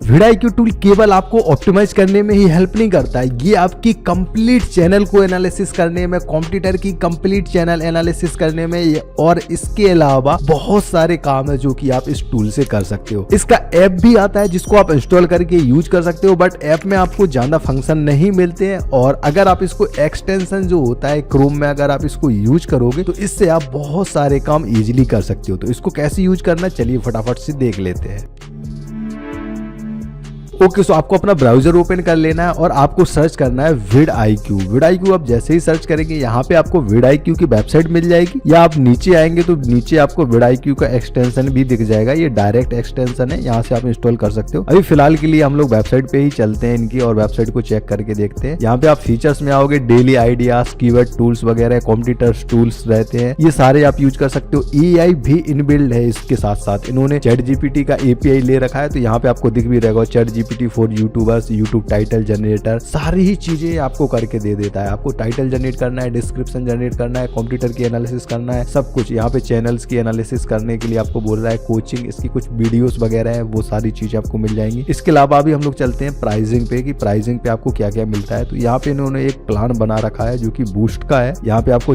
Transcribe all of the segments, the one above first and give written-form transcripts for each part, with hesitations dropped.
vidIQ tool केवल आपको optimise करने में ही हेल्प नहीं करता है, ये आपकी कंप्लीट चैनल को एनालिसिस करने में, कॉम्पिटिटर की कंप्लीट चैनल एनालिसिस करने में और इसके अलावा बहुत सारे काम है जो कि आप इस टूल से कर सकते हो। इसका ऐप भी आता है जिसको आप इंस्टॉल करके यूज कर सकते हो, बट ऐप में आपको ज्यादा फंक्शन नहीं मिलते हैं। और अगर आप इसको एक्सटेंशन जो होता है क्रोम में अगर आप इसको यूज करोगे तो इससे आप बहुत सारे काम इजीली कर सकते हो। तो इसको कैसे यूज करना, चलिए फटाफट से देख लेते हैं। ओके, सो आपको अपना ब्राउजर ओपन कर लेना है और आपको सर्च करना है vidIQ। vidIQ आप जैसे ही सर्च करेंगे यहाँ पे आपको vidIQ की वेबसाइट मिल जाएगी, या आप नीचे आएंगे तो नीचे आपको vidIQ का एक्सटेंशन भी दिख जाएगा। ये डायरेक्ट एक्सटेंशन है, यहाँ से आप इंस्टॉल कर सकते हो। अभी फिलहाल के लिए हम लोग वेबसाइट पे ही चलते हैं इनकी और वेबसाइट को चेक करके देखते हैं। यहाँ पे आप फीचर्स में आओगे, डेली आइडियाज, कीवर्ड टूल्स वगैरह, कॉम्पिटिटर्स टूल्स रहते हैं, ये सारे आप यूज कर सकते हो। AI भी इनबिल्ड है इसके साथ साथ, इन्होंने ChatGPT का API ले रखा है, तो यहाँ पे आपको दिख भी रहेगा ChatGPT for YouTubers, YouTube title generator, सारी ही चीजें आपको करके दे देता है। आपको टाइटल जनरेट करना है, डिस्क्रिप्शन जनरेट करना है, कंप्यूटर की एनालिसिस करना है, सब कुछ। यहाँ पे चैनल्स की एनालिसिस करने के लिए आपको बोल रहा है, कोचिंग, इसकी कुछ वीडियोस वगैरह है, वो सारी चीजें आपको मिल जाएंगी। इसके अलावा अभी हम लोग चलते हैं प्राइसिंग पे कि प्राइसिंग पे आपको क्या क्या मिलता है। तो यहाँ पे इन्होंने एक प्लान बना रखा है जो कि बूस्ट का है। यहाँ पे आपको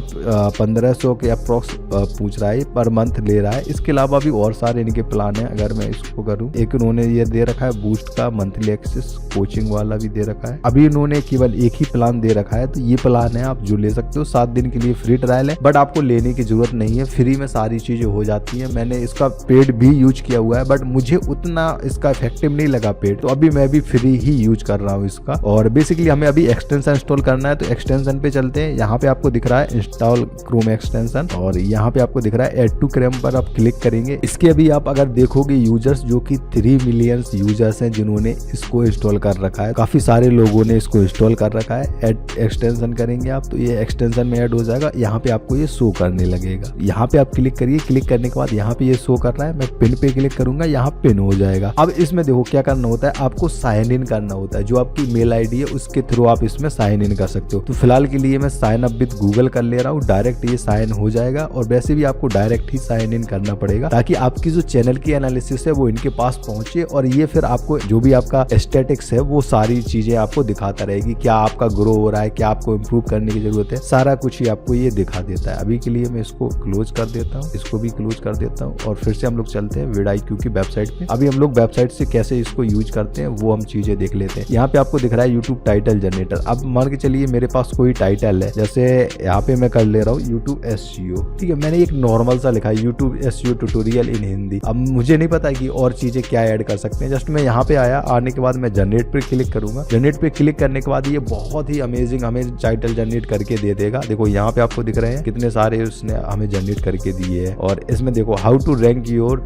1500 के अप्रोक्स पूछ रहा है, पर मंथ ले रहा है। इसके अलावा भी और सारे इनके प्लान है। अगर मैं इसको करूँ, एक इन्होंने ये दे रखा है बूस्ट का मंथली एक्सेस, कोचिंग वाला भी दे रखा है। अभी इन्होंने केवल एक ही प्लान दे रखा है, तो ये प्लान है आप जो ले सकते हो। 7 दिन के लिए फ्री ट्रायल है, बट आपको लेने की जरूरत नहीं है, फ्री में सारी चीजें हो जाती है। मैंने इसका पेड भी यूज किया हुआ है, बट मुझे उतना इसका इफेक्टिव नहीं लगा पेड, तो अभी मैं भी फ्री ही यूज कर रहा हूँ इसका। और बेसिकली हमें अभी एक्सटेंशन इंस्टॉल करना है, तो एक्सटेंशन पे चलते हैं। यहाँ पे आपको दिख रहा है इंस्टॉल क्रोम एक्सटेंशन, और यहाँ पे आपको दिख रहा है ऐड टू क्रोम पर आप क्लिक करेंगे। इसके अभी आप अगर देखोगे यूजर्स जो कि 3 मिलियन यूजर्स हैं जिन्होंने इसको इंस्टॉल कर रखा है, काफी सारे लोगों ने इसको इंस्टॉल कर रखा है। ऐड एक्सटेंशन करेंगे आप, तो ये एक्सटेंशन में ऐड हो जाएगा। यहाँ पे आपको ये शो करने लगेगा, यहाँ पे आप क्लिक करिए। क्लिक करने के बाद यहाँ पे ये शो कर रहा है, मैं पिन पे क्लिक करूंगा, यहाँ पिन हो जाएगा। अब इसमें देखो क्या करना होता है, आपको साइन इन करना होता है। जो आपकी मेल आईडी है उसके थ्रू आप इसमें साइन इन कर सकते हो। तो फिलहाल के लिए मैं साइन अप विद गूगल कर ले रहा हूँ, डायरेक्ट ये साइन हो जाएगा। और वैसे भी आपको डायरेक्ट ही साइन इन करना पड़ेगा ताकि आपकी जो चैनल की एनालिसिस है वो इनके पास पहुंचे, और ये फिर आपको जो भी आपका स्टेटिक्स है वो सारी चीजें आपको दिखाता रहेगी। क्या आपका ग्रो हो रहा है, क्या आपको इम्प्रूव करने की जरूरत है, सारा कुछ ही आपको ये दिखा देता है। अभी के लिए मैं इसको क्लोज कर देता हूँ, इसको भी क्लोज कर देता हूँ, और फिर से हम लोग चलते हैं vidIQ की वेबसाइट पे। अभी हम लोग वेबसाइट से कैसे इसको यूज करते हैं वो हम चीजें देख लेते हैं। यहाँ पे आपको दिख रहा है यूट्यूब टाइटल जनरेटर। अब मान के चलिए मेरे पास कोई टाइटल है, जैसे यहाँ पे मैं कर ले रहा हूँ यूट्यूब SEO, ठीक है। मैंने एक नॉर्मल सा लिखा है यूट्यूब SEO ट्यूटोरियल इन हिंदी। अब मुझे नहीं पता कि और चीजें क्या ऐड कर सकते हैं। जस्ट मैं यहाँ पे आया, आने के बाद मैं जनरेट पे क्लिक करूंगा। जनरेट पे क्लिक करने के बाद ये बहुत ही अमेजिंग हमें टाइटल जनरेट करके दे देगा। देखो यहाँ पे आपको दिख रहे हैं कितने सारे उसने हमें जनरेट करके दिए हैं। और इसमें देखो how to rank your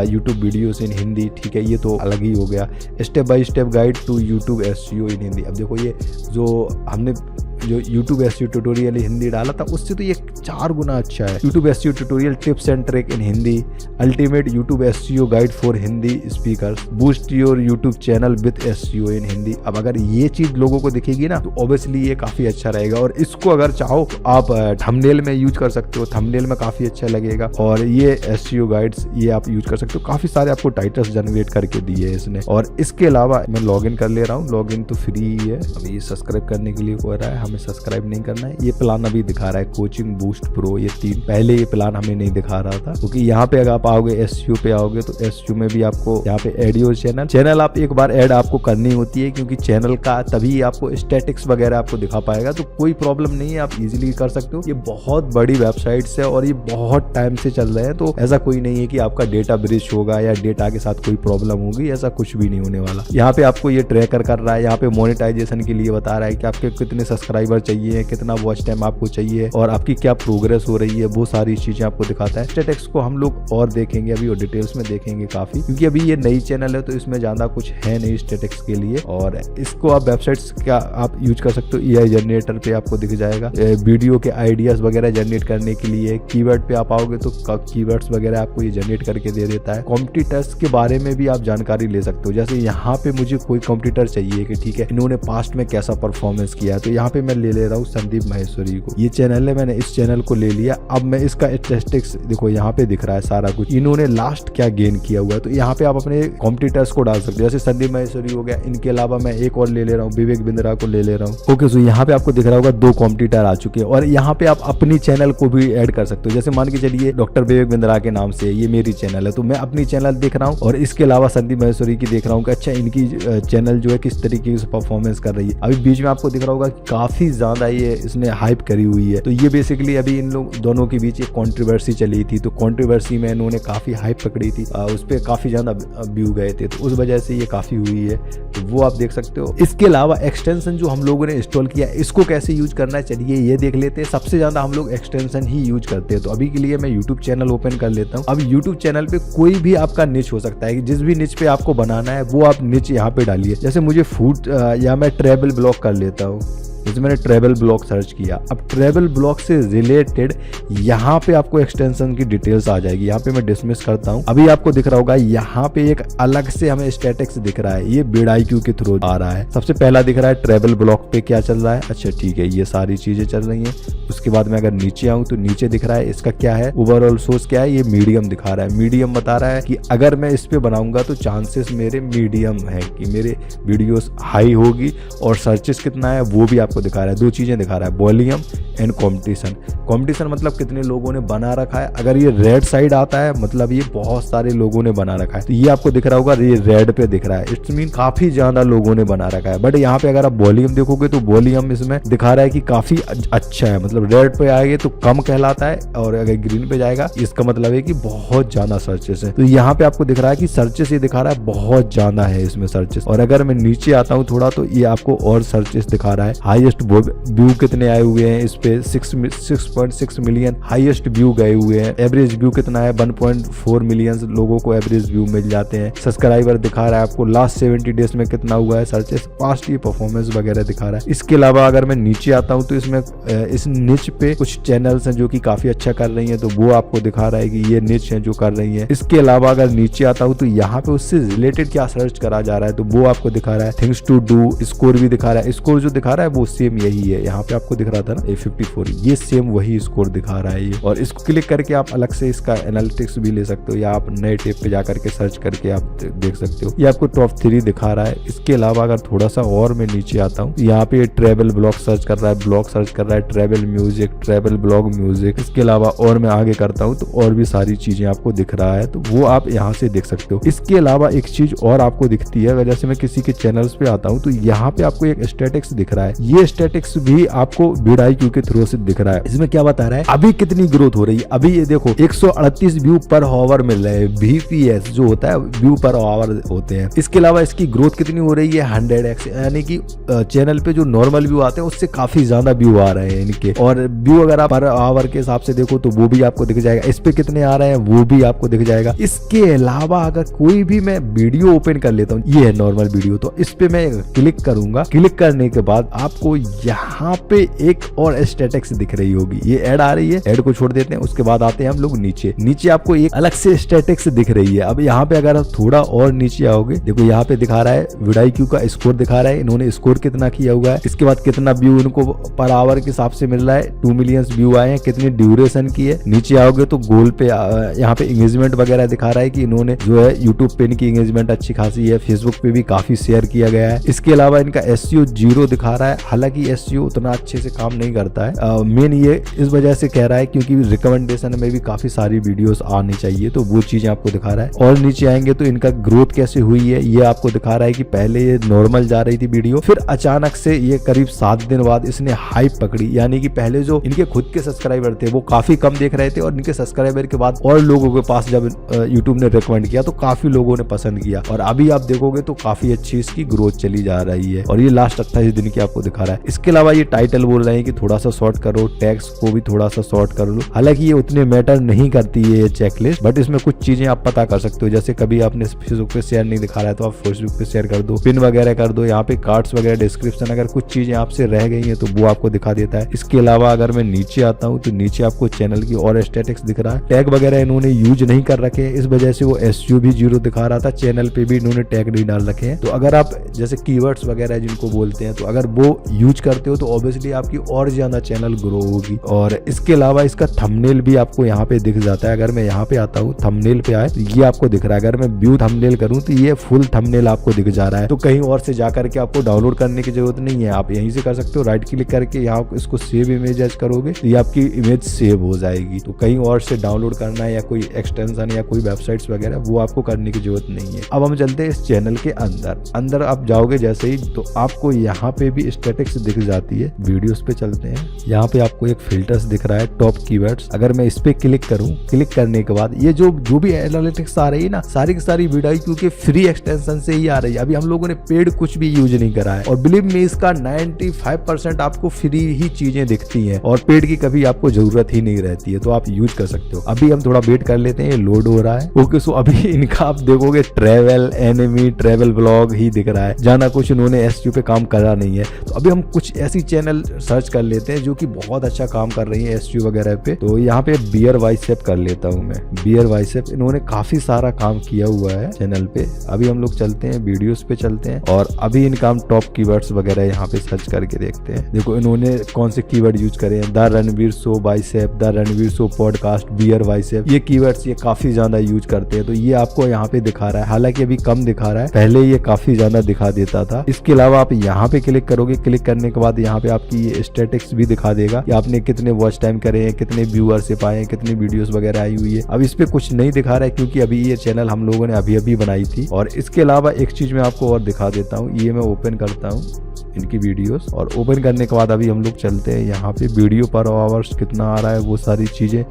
YouTube videos in Hindi, ठीक है, ये तो अलग ही हो गया। Step by step guide to YouTube SEO in Hindi. अब देखो ये जो हमने जो YouTube SEO ट्यूटोरियल हिंदी डाला था उससे तो ये 4 गुना अच्छा है। YouTube SEO tutorial tips and trick in Hindi, ultimate YouTube SEO guide for Hindi speakers, boost your YouTube channel with SEO in Hindi. अब अगर ये चीज लोगों को दिखेगी ना तो ऑब्वियसली ये काफी अच्छा रहेगा। और इसको अगर चाहो तो आप थंबनेल में यूज कर सकते हो, थंबनेल में काफी अच्छा लगेगा। और ये SEO गाइड्स ये आप यूज कर सकते हो। काफी सारे आपको टाइटल्स जनरेट करके दिए है इसने। और इसके अलावा मैं लॉग इन कर ले रहा हूँ, लॉग इन तो फ्री है। अभी सब्सक्राइब करने के लिए हो रहा है, हमें सब्सक्राइब नहीं करना है। ये प्लान अभी दिखा रहा है कोचिंग बूस्ट प्रो, ये 3। पहले ये प्लान हमें नहीं दिखा रहा था, क्योंकि यहाँ पे अगर आप आओगे SEO पे आओगे तो SEO में भी आपको यहाँ पे ऐड योर चैनल आप एक बार ऐड आपको करनी होती है, क्योंकि चैनल का तभी आपको स्टैटिक्स वगैरह आपको दिखा पाएगा। तो कोई प्रॉब्लम नहीं है, आप इजीली कर सकते हो। ये बहुत बड़ी वेबसाइट्स है और ये बहुत टाइम से चल रहे हैं, तो ऐसा कोई नहीं है कि आपका डेटा ब्रीच होगा या डेटा के साथ कोई प्रॉब्लम होगी, ऐसा कुछ भी नहीं होने वाला। यहाँ पे आपको ये ट्रैकर कर रहा है, यहाँ पे मोनेटाइजेशन के लिए बता रहा है कि आपके कितने सब्सक्राइबर चाहिए, कितना वॉच टाइम आपको चाहिए और आपकी क्या प्रोग्रेस हो रही है, वो सारी चीजें आपको दिखाता है। स्टैटिक्स को हम लोग और देखेंगे अभी और डिटेल्स में देखेंगे काफी, क्योंकि अभी ये नई चैनल है तो इसमें ज्यादा कुछ है नहीं स्टैटिक्स के लिए। और इसको आप वेबसाइट्स का आप यूज कर सकते हो। AI जनरेटर पे आपको दिख जाएगा वीडियो के आइडियाज वगैरह जनरेट करने के लिए। कीवर्ड पे आप आओगे तो कीवर्ड्स वगैरह आपको ये जनरेट करके दे देता है। कॉम्पिटिटर्स के बारे में भी आप जानकारी ले सकते हो। जैसे यहाँ पे मुझे कोई कॉम्पिटिटर चाहिए कि ठीक है इन्होंने पास्ट में कैसा परफॉर्मेंस किया है, तो यहाँ पे मैं ले ले रहा हूँ संदीप माहेश्वरी को। ये चैनल है, मैंने इस चैनल को ले लिया। अब मैं इसका स्टैटिस्टिक्स देखो यहाँ पे दिख रहा है सारा कुछ, इन्होंने लास्ट क्या गेन किया हुआ है। तो यहाँ पे आप अपने कॉम्पिटिटर्स को डाल सकते हो, जैसे संदीप माहेश्वरी हो गया। इनके अलावा मैं एक और ले ले रहा हूँ, विवेक बिंद्रा को ले ले रहा हूँ। ओके, सो यहाँ पे आपको दिख रहा होगा 2 कॉम्पिटिटर आ चुके हैं और यहाँ पे आप अपनी चैनल को भी ऐड कर सकते हो। जैसे मान के चलिए डॉक्टर विवेक बिंद्रा के नाम से ये मेरी चैनल है, तो मैं अपनी चैनल देख रहा हूँ और इसके अलावा संदीप माहेश्वरी की देख रहा हूँ कि अच्छा इनकी चैनल जो है किस तरीके से परफॉर्मेंस कर रही है। अभी बीच में आपको दिख रहा होगा काफी ज्यादा ये इसने हाइप करी हुई है। तो ये बेसिकली अभी इन लोग दोनों के बीच एक कंट्रोवर्सी चली थी, तो कंट्रोवर्सी में इन्होंने काफी हाइप पकड़ी थी, उस पर काफी ज्यादा व्यू गए थे, तो उस वजह से ये काफी हुई है, तो वो आप देख सकते हो। इसके अलावा एक्सटेंशन जो हम लोगों ने इंस्टॉल किया, इसको कैसे यूज करना है चलिए ये देख लेते हैं। सबसे ज्यादा हम लोग एक्सटेंशन ही यूज करते हैं, तो अभी के लिए मैं यूट्यूब चैनल ओपन कर लेता हूँ। अब यूट्यूब चैनल पे कोई भी आपका निच हो सकता है, जिस भी निच पे आपको बनाना है वो आप निच यहाँ पे डालिए। जैसे मुझे फूड या मैं ट्रैवल ब्लॉग कर लेता हूँ, जैसे मैंने ट्रैवल ब्लॉग सर्च किया। अब ट्रैवल ब्लॉग से रिलेटेड यहाँ पे आपको एक्सटेंशन की डिटेल्स आ जाएगी। यहाँ पे मैं डिसमिस करता हूँ। अभी आपको दिख रहा होगा यहाँ पे एक अलग से हमें स्टैटिक्स दिख रहा है, ये vidIQ के थ्रू आ रहा है। सबसे पहला दिख रहा है ट्रैवल ब्लॉग पे क्या चल रहा है। अच्छा ठीक है, ये सारी चीजें चल रही हैं। उसके बाद मैं अगर नीचे आऊँ तो नीचे दिख रहा है इसका क्या है, ओवरऑल सोर्स क्या है, ये मीडियम दिखा रहा है। मीडियम बता रहा है कि अगर मैं इस पे बनाऊंगा तो चांसेस मेरे मीडियम है कि मेरे वीडियोस हाई होगी, और सर्चेस कितना है वो भी आपको दिखा रहा है। 2 चीजें दिखा रहा है, वॉल्यूम एंड कंपटीशन। कंपटीशन मतलब कितने लोगों ने बना रखा है। अगर ये रेड साइड आता है मतलब ये बहुत सारे लोगों ने बना रखा है, तो ये आपको दिख रहा होगा ये रेड पे दिख रहा है, इट्स मीन काफी ज्यादा लोगों ने बना रखा है। बट यहाँ पे अगर आप वॉल्यूम देखोगे तो वॉल्यूम इसमें दिखा रहा है कि काफी अच्छा है, मतलब रेड पे आएगा तो कम कहलाता है, और अगर ग्रीन पे जाएगा इसका मतलब है कि बहुत ज्यादा सर्चेस है। तो यहाँ पे आपको दिख रहा है कि सर्चेस ये दिखा रहा है बहुत ज्यादा है इसमें सर्चेस। और अगर मैं नीचे आता हूँ थोड़ा तो ये आपको और सर्चेस दिखा रहा है। हाईएस्ट व्यू कितने आए हुए हैं इस पे, 6.6 मिलियन हाईएस्ट व्यू गए हुए हैं। एवरेज व्यू कितना है, 1.4 मिलियन लोगों को एवरेज व्यू मिल जाते हैं। सब्सक्राइबर दिखा रहा है आपको लास्ट 70 डेज में कितना हुआ है सर्चेस, पास्ट ये परफॉर्मेंस वगैरह दिखा रहा है। इसके अलावा अगर मैं नीचे आता हूँ तो इसमें इस निच पे कुछ चैनल्स हैं जो कि काफी अच्छा कर रही हैं, तो वो आपको दिखा रहा है कि ये निच है जो कर रही है। इसके अलावा अगर नीचे आता हूँ तो यहाँ पे उससे रिलेटेड क्या सर्च करा जा रहा है, तो वो आपको दिखा रहा है। थिंग्स टू डू, स्कोर भी दिखा रहा है। स्कोर जो दिखा रहा है वो सेम यही है, यहाँ पे आपको दिख रहा था ना A54, ये सेम वही स्कोर दिखा रहा है ये। और इसको क्लिक करके आप अलग से इसका एनालिटिक्स भी ले सकते हो, या आप नए टेप पे जाकर के सर्च करके आप देख सकते हो। ये आपको टॉप 3 दिखा रहा है। इसके अलावा अगर थोड़ा सा और मैं नीचे आता हूँ, यहाँ पे ट्रैवल ब्लॉग सर्च कर रहा है, ब्लॉग सर्च कर रहा है, travel music, travel blog music. इसके अलावा और मैं आगे करता हूँ तो और भी सारी चीजें आपको दिख रहा है, तो वो आप यहाँ से देख सकते हो। इसके अलावा एक चीज और आपको दिखती है, अगर जैसे मैं किसी के चैनल्स पे आता हूँ तो यहाँ पे आपको एक स्टैटिक्स दिख रहा है। ये स्टैटिक्स भी आपको vidIQ के थ्रू से दिख रहा है। इसमें क्या बता रहा है अभी कितनी ग्रोथ हो रही है। अभी ये देखो 138 व्यू पर आवर मिल रहे हैं, VPS जो होता है व्यू पर आवर होते हैं। इसके अलावा इसकी ग्रोथ कितनी हो रही है 100x, यानी कि चैनल पे जो नॉर्मल व्यू आते हैं उससे काफी ज्यादा व्यू आ रहे हैं इनके। और व्यू अगर आप पर आवर के हिसाब से देखो तो वो भी आपको दिख जाएगा, इस पे कितने आ रहे हैं वो भी आपको दिख जाएगा। इसके अलावा अगर कोई भी मैं वीडियो ओपन कर लेता हूँ, ये है नॉर्मल वीडियो, तो इस पे मैं क्लिक करूंगा। क्लिक करने के बाद आपको यहाँ पे एक और स्टैटिक्स दिख रही होगी, ये ऐड आ रही है, ऐड को छोड़ देते हैं। उसके बाद आते हैं हम लोग नीचे। नीचे आपको एक अलग से स्टैटिक्स दिख रही है। अब यहाँ पे अगर आप थोड़ा और नीचे आओगे, देखो यहाँ पे दिखा रहा है vidIQ का स्कोर दिखा रहा है, इन्होंने स्कोर कितना किया हुआ है। इसके बाद कितना व्यू इनको पर आवर के हिसाब से मिल रहा है, 2 मिलियन व्यू आए हैं, कितनी ड्यूरेशन की है। नीचे आओगे तो गोल पे यहाँ पे एंगेजमेंट वगैरह दिखा रहा है कि इन्होंने जो है यूट्यूब पे इनकी एंगेजमेंट अच्छी खासी है, फेसबुक पे भी काफी शेयर किया गया है। इसके अलावा इनका SEO 0 दिखा रहा है, हालांकि SEO उतना अच्छे से काम नहीं करता है। मेन ये इस वजह से कह रहा है क्योंकि रिकमेंडेशन में भी काफी सारी वीडियोस आनी चाहिए, तो वो चीजें आपको दिखा रहा है। और नीचे आएंगे तो इनका ग्रोथ कैसे हुई है ये आपको दिखा रहा है कि पहले ये नॉर्मल जा रही थी वीडियो, फिर अचानक से ये करीब 7 दिन बाद इसने हाइप पकड़ी, यानी कि पहले जो इनके खुद के सब्सक्राइबर थे वो काफी कम देख रहे थे, और इनके सब्सक्राइबर के बाद और लोगों के पास जब यूट्यूब ने रिकमेंड किया तो काफी लोगों ने पसंद किया, और अभी आप देखोगे तो काफी अच्छी इसकी ग्रोथ चली जा रही है। और ये लास्ट 28 दिन की आपको दिखा रहा है। इसके अलावा ये टाइटल बोल रहे हैं कि थोड़ा सा शॉर्ट करो, टैग्स को भी थोड़ा सा शॉर्ट कर लो। हालांकि ये उतने मैटर नहीं करती है ये चेकलिस्ट, बट इसमें कुछ चीजें आप पता कर सकते हो। जैसे कभी आपने फेसबुक पे शेयर नहीं दिखा रहा है तो आप फेसबुक पे शेयर कर दो, पिन वगैरह कर दो, यहाँ पे कार्ड्स वगैरह, डिस्क्रिप्शन, अगर कुछ चीजें आपसे रह गई हैं तो वो आपको दिखा देता है। इसके अलावा अगर मैं नीचे आता हूँ तो नीचे आपको चैनल की और स्टैटिक्स दिख रहा है। टैग वगैरह इन्होंने यूज नहीं कर रखे हैं, इस वजह से वो SEO भी 0 दिखा रहा था। चैनल पे भी इन्होंने टैग नहीं डाल रखे हैं। तो अगर आप जैसे कीवर्ड्स वगैरह जिनको बोलते हैं, तो अगर वो यूज करते हो तो ऑब्वियसली आपकी और ज्यादा चैनल ग्रो होगी। और इसके अलावा इसका थंबनेल भी आपको यहाँ पे दिख जाता है। अगर मैं यहाँ पे आता हूँ थंबनेल पे आए तो ये आपको दिख रहा है। अगर मैं व्यू थंबनेल करूँ तो ये फुल थंबनेल आपको दिख जा रहा है। तो कहीं और से जाकर के आपको डाउनलोड करने की जरूरत नहीं है, आप यहीं से कर सकते हो। राइट क्लिक करके यहाँ इसको सेव इमेज एज करोगे तो ये आपकी इमेज सेव हो जाएगी। तो कहीं और से डाउनलोड करना है या कोई एक्सटेंशन या कोई वेबसाइट्स वगैरह वो आपको करने की जरूरत नहीं है। अब हम चलते हैं इस चैनल के अंदर आप जाओगे जैसे ही तो आपको यहाँ पे भी स्टैटिक्स दिख जाती है। वीडियोस पे चलते हैं, यहाँ पे आपको एक फिल्टर्स दिख रहा है टॉप कीवर्ड्स। अगर मैं इस पे क्लिक करूँ, क्लिक करने के बाद ये जो भी एनालिटिक्स आ रही है ना, सारी की सारी vidIQ के फ्री एक्सटेंशन से ही आ रही है। अभी हम लोगों ने पेड कुछ भी यूज नहीं करा है और बिलीव मी इसका 95% आपको फ्री ही चीजें दिखती हैं और पेड की कभी आपको जरूरत ही नहीं रहती है, तो आप यूज कर सकते हो। अभी हम थोड़ा वेट कर लेते हैं, ये लोड हो रहा है। ओके, सो अभी इनका आप देखोगे ट्रेवल एनिमी ट्रेवल ब्लॉग ही दिख रहा है, जाना कुछ इन्होंने एसईओ पे काम करा नहीं है। तो अभी हम कुछ ऐसी चैनल सर्च कर लेते हैं जो कि बहुत अच्छा काम कर रही है एसईओ वगैरह पे। तो यहाँ पे बियर बाइसेप कर लेता हूँ मैं। बियर बाइसेप इन्होंने काफी सारा काम किया हुआ है चैनल पे। अभी हम लोग चलते हैं वीडियोस पे चलते हैं और अभी इनका हम टॉप कीवर्ड्स वगैरह यहाँ पे सर्च करके देखते हैं। देखो इन्होंने कौन से कीवर्ड यूज करे हैं, the Ranveer show bicep, the Ranveer show podcast, beer bicep, ये कीवर्ड्स ये काफी ज्यादा यूज करते हैं। तो ये आपको यहाँ पे दिखा रहा है, हालांकि अभी कम दिखा रहा है, पहले ये काफी ज्यादा दिखा देता था। इसके अलावा आप यहाँ पे क्लिक करोगे, क्लिक करने के बाद यहाँ पे आपकी ये स्टैटिक्स भी दिखा देगा कि आपने कितने वॉच टाइम करे हैं, कितने व्यूअरशिप आए हैं, कितनी वीडियोस वगैरह आई हुई है। अब इस पे कुछ नहीं दिखा रहा है क्योंकि अभी ये चैनल हम लोगों ने अभी बनाई थी। और इसके अलावा एक चीज मैं आपको और दिखा देता हूँ, ये मैं ओपन करता हूँ इनकी वीडियोस और ओपन करने के बाद अभी हम लोग चलते हैं यहाँ पे वीडियो पर आवर्स कितना आ रहा है, वो सारी चीजें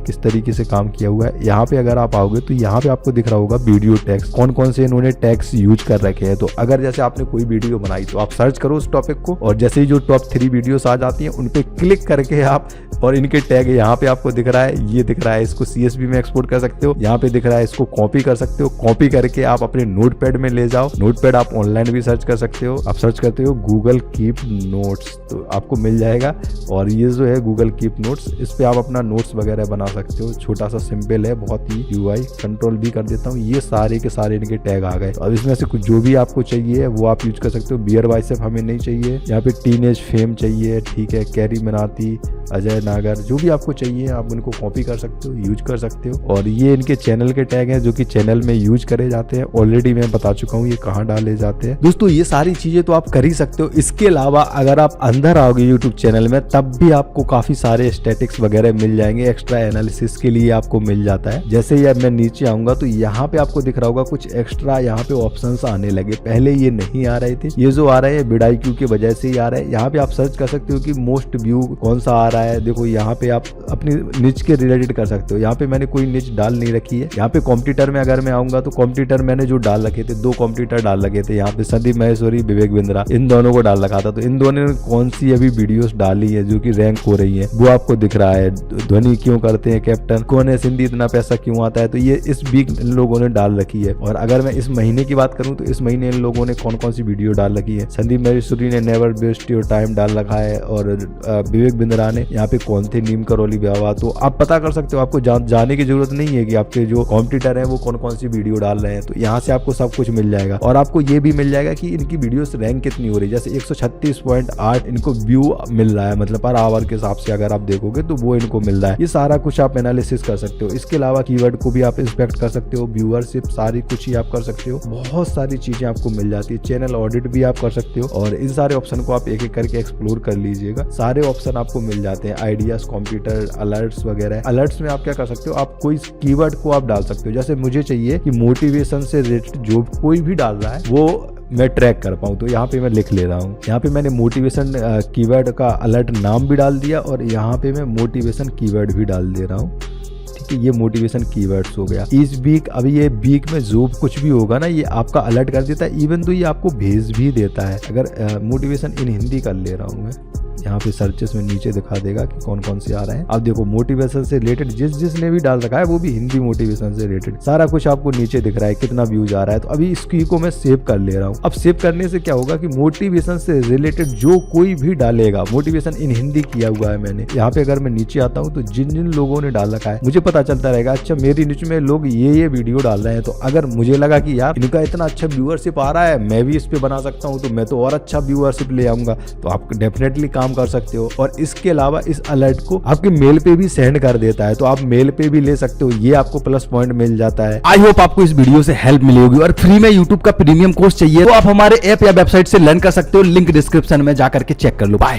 किस तरीके से काम किया हुआ है। यहाँ पे अगर आप आओगे तो यहाँ पे आपको दिख रहा होगा वीडियो टैग्स, कौन कौन से इन्होंने टैग्स यूज कर रखे हैं। तो अगर जैसे आपने कोई वीडियो बनाई तो आप सर्च करो उस टॉपिक को और जैसे ही जो टॉप 3 वीडियोस आ जाती हैं उन पे क्लिक करके आप और इनके टैग यहाँ पे आपको दिख रहा है, ये दिख रहा है, इसको CSV में एक्सपोर्ट कर सकते हो। यहाँ पे दिख रहा है, इसको कॉपी कर सकते हो। कॉपी करके आप अपने नोटपैड में ले जाओ। नोटपैड आप ऑनलाइन भी सर्च कर सकते हो। आप सर्च करते हो गूगल कीप नोट्स तो आपको मिल जाएगा। और ये जो है गूगल कीप नोट्स, इस पे आप अपना नोट्स वगैरह बना सकते हो। छोटा सा सिंपल है, बहुत ही UI। कंट्रोल भी कर देता हूँ, ये सारे के सारे इनके टैग आ गए। अब इसमें से कुछ जो भी आपको चाहिए वो आप यूज कर सकते हो। बियर बाइसेप हमें नहीं चाहिए, यहाँ पे टीनेज फेम चाहिए, ठीक है, कैरी मनाती, अजय नागर, जो भी आपको चाहिए आप उनको कॉपी कर सकते हो, यूज कर सकते हो। और ये इनके चैनल के टैग हैं जो कि चैनल में यूज करे जाते हैं। ऑलरेडी मैं बता चुका हूँ ये कहाँ डाले जाते हैं। दोस्तों ये सारी चीजें तो आप कर ही सकते हो। इसके अलावा अगर आप अंदर आओगे यूट्यूब चैनल में तब भी आपको काफी सारे स्टैटिक्स वगैरह मिल जाएंगे, एक्स्ट्रा एनालिसिस के लिए आपको मिल जाता है। जैसे ही अब मैं नीचे आऊंगा तो यहाँ पे आपको दिख रहा होगा कुछ एक्स्ट्रा यहाँ पे ऑप्शंस आने लगे, पहले ये नहीं आ रहे थे। ये जो आ रहे हैं vidIQ की वजह से ही आ रहे हैं। यहाँ पे आप सर्च कर सकते हो कि मोस्ट व्यू कौन सा आ रहा है। देखो यहाँ पे आप अपनी निच के रिलेटेड कर सकते हो। यहाँ पे मैंने कोई निच डाल नहीं रखी है। यहाँ पे कॉम्पिटिटर में अगर मैं आऊंगा तो कॉम्पिटिटर मैंने जो डाल रखे थे, 2 कॉम्पिटिटर डाल रखे थे। यहाँ पे संदीप महेश्वरी, विवेक बिंद्रा, इन दोनों को डाल रखा था। तो इन दोनों ने कौन सी अभी वीडियोस डाली है जो कि रैंक हो रही है वो आपको दिख रहा है। ध्वनि क्यों करते हैं कैप्टन, कौन है सिंधी, इतना पैसा क्यों आता है, तो ये इस वीक इन लोगों ने डाल रखी है। और अगर मैं इस महीने की बात करूं तो इस महीने इन लोगों ने कौन कौन सी वीडियो डाल रखी है। संदीप महेश्वरी ने नेवर वेस्ट योर टाइम डाल रखा है और विवेक बिंद्रा ने यहाँ पे कौन थे नीम करौली ब्यावा। तो आप पता कर सकते हो, आपको जाने की जरूरत नहीं है कि आपके जो कॉम्पिटिटर है वो कौन कौन सी वीडियो डाल रहे हैं। तो यहाँ से आपको सब कुछ मिल जाएगा और आपको ये भी मिल जाएगा कि इनकी वीडियोस रैंक कितनी हो रही है। जैसे 136.8 इनको व्यू मिल रहा है, मतलब पर आवर के हिसाब से अगर आप देखोगे तो वो इनको मिल रहा है। ये सारा कुछ आप एनालिसिस कर सकते हो। इसके अलावा कीवर्ड को भी आप इंस्पेक्ट कर सकते हो, व्यूअरशिप सारी कुछ ही आप कर सकते हो। बहुत सारी चीजें आपको मिल जाती है। चैनल ऑडिट भी आप कर सकते हो और इन सारे ऑप्शन को आप एक एक करके एक्सप्लोर कर लीजिएगा। सारे ऑप्शन आपको मिल जाते हैं, आइडियाज, कंप्यूटर, अलर्ट्स वगैरह। अलर्ट्स में आप क्या कर सकते हो, आप कोई कीवर्ड को आप डाल सकते हो। जैसे मुझे चाहिए कि मोटिवेशन से रिलेटेड जो कोई भी डाल रहा है वो मैं ट्रैक कर पाऊँ, तो यहाँ पे मैं लिख ले रहा हूँ। यहाँ पे मैंने मोटिवेशन कीवर्ड का अलर्ट नाम भी डाल दिया और यहाँ पे मैं मोटिवेशन कीवर्ड भी डाल दे रहा हूँ। ठीक है, ये मोटिवेशन कीवर्ड्स हो गया। इस वीक अभी ये वीक में जो कुछ भी होगा ना ये आपका अलर्ट कर देता है। इवन तो ये आपको भेज भी देता है। अगर मोटिवेशन इन हिंदी कर ले रहा हूँ मैं, यहाँ पे सर्चेस में नीचे दिखा देगा कि कौन कौन से आ रहे हैं। अब देखो मोटिवेशन से रिलेटेड जिसने भी डाल रखा है वो भी हिंदी मोटिवेशन से रिलेटेड सारा कुछ आपको नीचे दिख रहा है, कितना व्यूज आ रहा है। तो अभी इसकी को मैं सेव कर ले रहा हूँ। अब सेव करने से क्या होगा कि मोटिवेशन से रिलेटेड जो कोई भी डालेगा, मोटिवेशन इन हिंदी किया हुआ है मैंने, यहाँ पे अगर मैं नीचे आता हूँ तो जिन जिन लोगों ने डाल रखा है मुझे पता चलता रहेगा, अच्छा मेरी नीचे में लोग ये वीडियो डाल रहे हैं, तो अगर मुझे लगा कि यार इनका इतना अच्छा व्यूअरशिप आ रहा है, मैं भी इस पे बना सकता हूँ, तो मैं तो और अच्छा व्यूअरशिप ले आऊंगा, तो आप डेफिनेटली काम कर सकते हो। और इसके अलावा इस अलर्ट को आपके मेल पे भी सेंड कर देता है, तो आप मेल पे भी ले सकते हो, ये आपको प्लस पॉइंट मिल जाता है। आई होप आपको इस वीडियो से हेल्प मिली होगी। और फ्री में यूट्यूब का प्रीमियम कोर्स चाहिए तो आप हमारे ऐप या वेबसाइट से लर्न कर सकते हो, लिंक डिस्क्रिप्शन में जाकर के चेक कर लो। बाय।